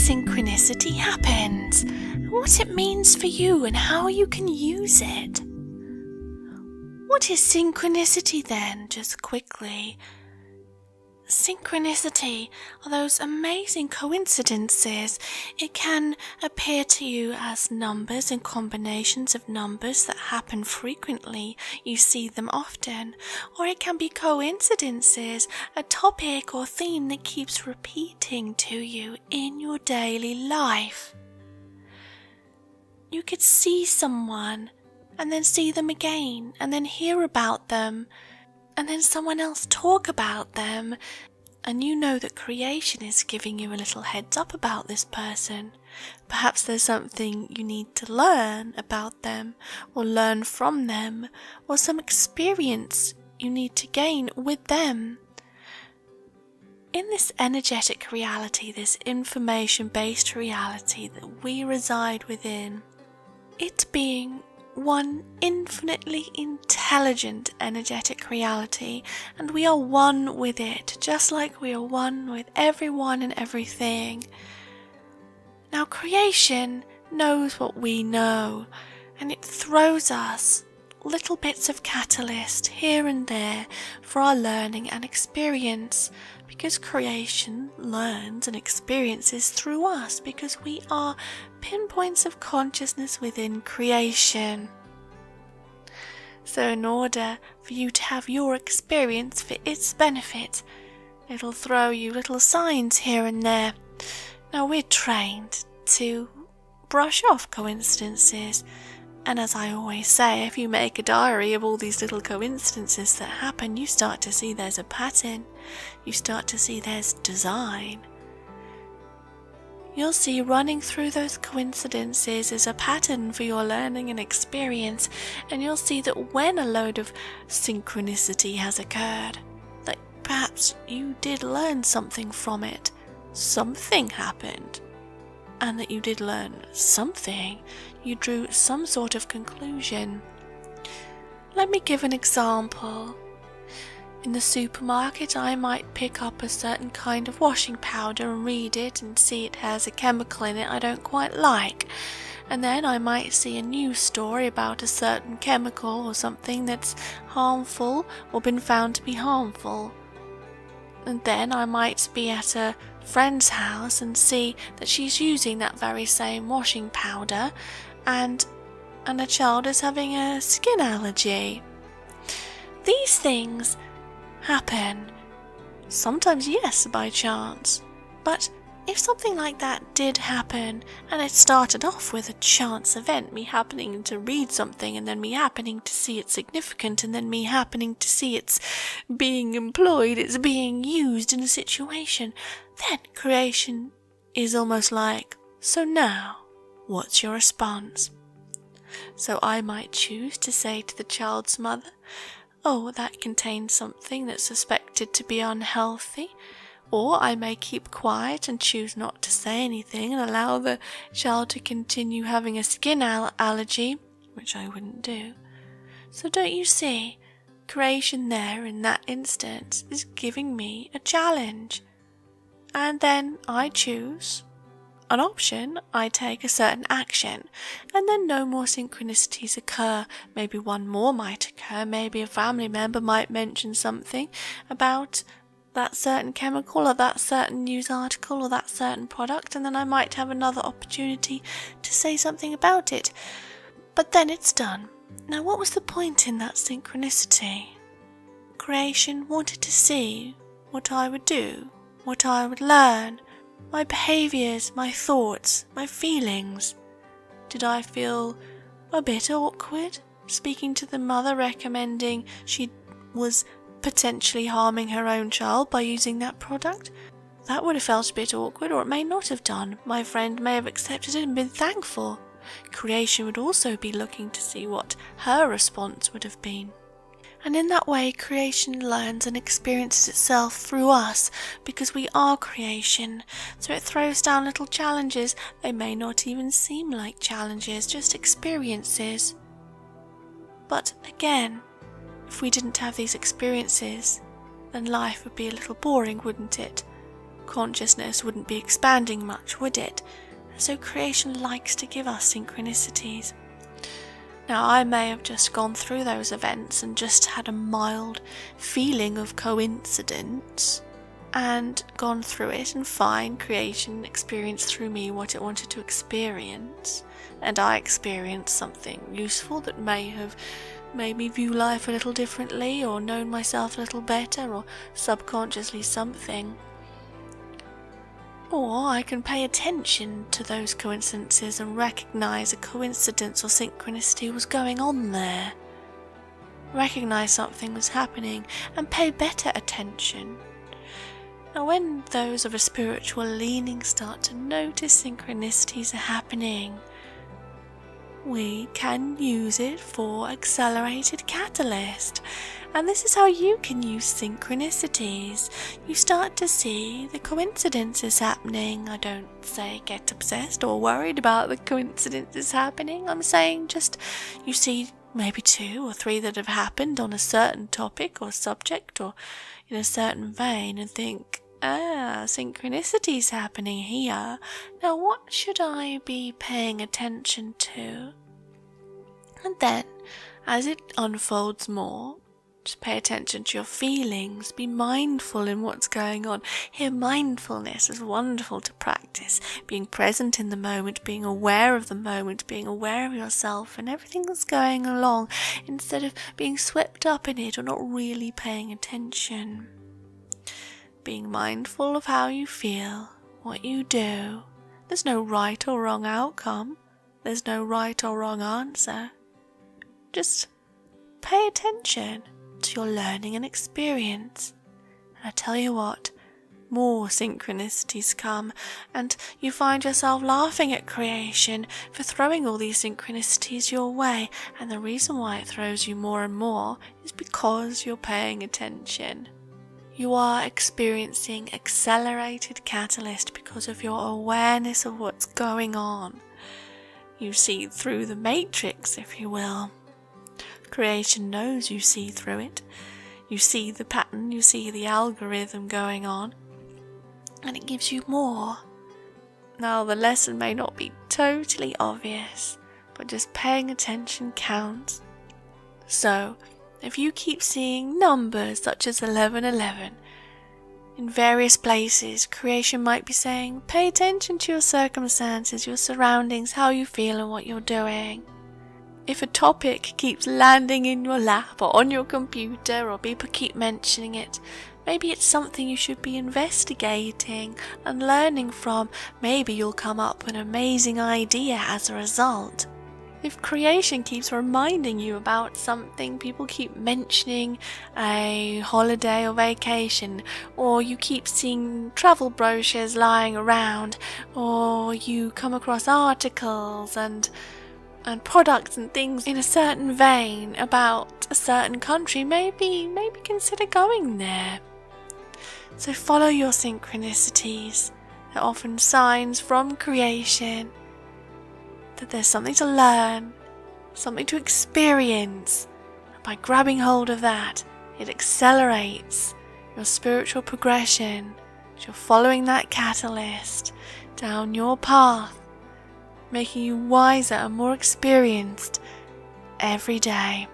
synchronicity happens, what it means for you and how you can use it. What is synchronicity then, just quickly? Synchronicity are those amazing coincidences. It can appear to you as numbers and combinations of numbers that happen frequently. You see them often. Or it can be coincidences, a topic or theme that keeps repeating to you in your daily life. You could see someone and then see them again and then hear about them, and then someone else talk about them, and you know that creation is giving you a little heads up about this person. Perhaps there's something you need to learn about them, or learn from them, or some experience you need to gain with them. In this energetic reality, this information-based reality that we reside within, it being one infinitely intelligent energetic reality, and we are one with it, just like we are one with everyone and everything. Now creation knows what we know, and it throws us little bits of catalyst here and there for our learning and experience, because creation learns and experiences through us, because we are pinpoints of consciousness within creation. So in order for you to have your experience for its benefit, it'll throw you little signs here and there. Now we're trained to brush off coincidences, and as I always say, if you make a diary of all these little coincidences that happen, you start to see there's a pattern, you start to see there's design. You'll see running through those coincidences is a pattern for your learning and experience, and you'll see that when a load of synchronicity has occurred, that perhaps you did learn something from it, something happened, and that you did learn something, you drew some sort of conclusion. Let me give an example. In the supermarket, I might pick up a certain kind of washing powder and read it and see it has a chemical in it I don't quite like. And then I might see a news story about a certain chemical or something that's harmful or been found to be harmful. And then I might be at a friend's house and see that she's using that very same washing powder, and a child is having a skin allergy. These things happen. Sometimes, yes, by chance. But if something like that did happen, and it started off with a chance event, me happening to read something, and then me happening to see it's significant, and then me happening to see it's being employed, it's being used in a situation, then creation is almost like, so now, what's your response? So I might choose to say to the child's mother, oh, that contains something that's suspected to be unhealthy. Or I may keep quiet and choose not to say anything and allow the child to continue having a skin allergy, which I wouldn't do. So don't you see, creation there in that instance is giving me a challenge. And then I choose an option, I take a certain action, and then no more synchronicities occur. Maybe one more might occur, maybe a family member might mention something about that certain chemical or that certain news article or that certain product, and then I might have another opportunity to say something about it. But then it's done. Now what was the point in that synchronicity? Creation wanted to see what I would do, what I would learn, my behaviours, my thoughts, my feelings. Did I feel a bit awkward speaking to the mother, recommending she was potentially harming her own child by using that product? That would have felt a bit awkward, or it may not have done. My friend may have accepted it and been thankful. Creation would also be looking to see what her response would have been. And in that way, creation learns and experiences itself through us, because we are creation. So it throws down little challenges. They may not even seem like challenges, just experiences. But again, if we didn't have these experiences, then life would be a little boring, wouldn't it? consciousness wouldn't be expanding much, would it? So creation likes to give us synchronicities. Now, I may have just gone through those events and just had a mild feeling of coincidence and gone through it, and fine, creation experienced through me what it wanted to experience, and I experienced something useful that may have made me view life a little differently, or known myself a little better, or subconsciously something. Or I can pay attention to those coincidences and recognize a coincidence or synchronicity was going on there. Recognize something was happening and pay better attention. Now, when those of a spiritual leaning start to notice synchronicities are happening, we can use it for accelerated catalyst. And this is how you can use synchronicities. You start to see the coincidences happening. I don't say get obsessed or worried about the coincidences happening. I'm saying just you see maybe 2 or 3 that have happened on a certain topic or subject or in a certain vein and think, synchronicities happening here. Now what should I be paying attention to? And then, as it unfolds more, just pay attention to your feelings, be mindful in what's going on. Here, mindfulness is wonderful to practice, being present in the moment, being aware of the moment, being aware of yourself and everything that's going along, instead of being swept up in it or not really paying attention. Being mindful of how you feel, what you do. There's no right or wrong outcome. There's no right or wrong answer. Just pay attention to your learning and experience. And I tell you what, more synchronicities come, and you find yourself laughing at creation for throwing all these synchronicities your way. And the reason why it throws you more and more is because you're paying attention. You are experiencing accelerated catalyst because of your awareness of what's going on. You see through the matrix, if you will. Creation knows you see through it. You see the pattern, you see the algorithm going on, and it gives you more. Now, the lesson may not be totally obvious, but just paying attention counts. So, if you keep seeing numbers such as 1111 in various places, creation might be saying, pay attention to your circumstances, your surroundings, how you feel and what you're doing. If a topic keeps landing in your lap or on your computer, or people keep mentioning it, maybe it's something you should be investigating and learning from. Maybe you'll come up with an amazing idea as a result. If creation keeps reminding you about something, people keep mentioning a holiday or vacation, or you keep seeing travel brochures lying around, or you come across articles and products and things in a certain vein about a certain country, maybe consider going there. So follow your synchronicities. They're often signs from creation that there's something to learn, something to experience. And by grabbing hold of that, it accelerates your spiritual progression as you're following that catalyst down your path, making you wiser and more experienced every day.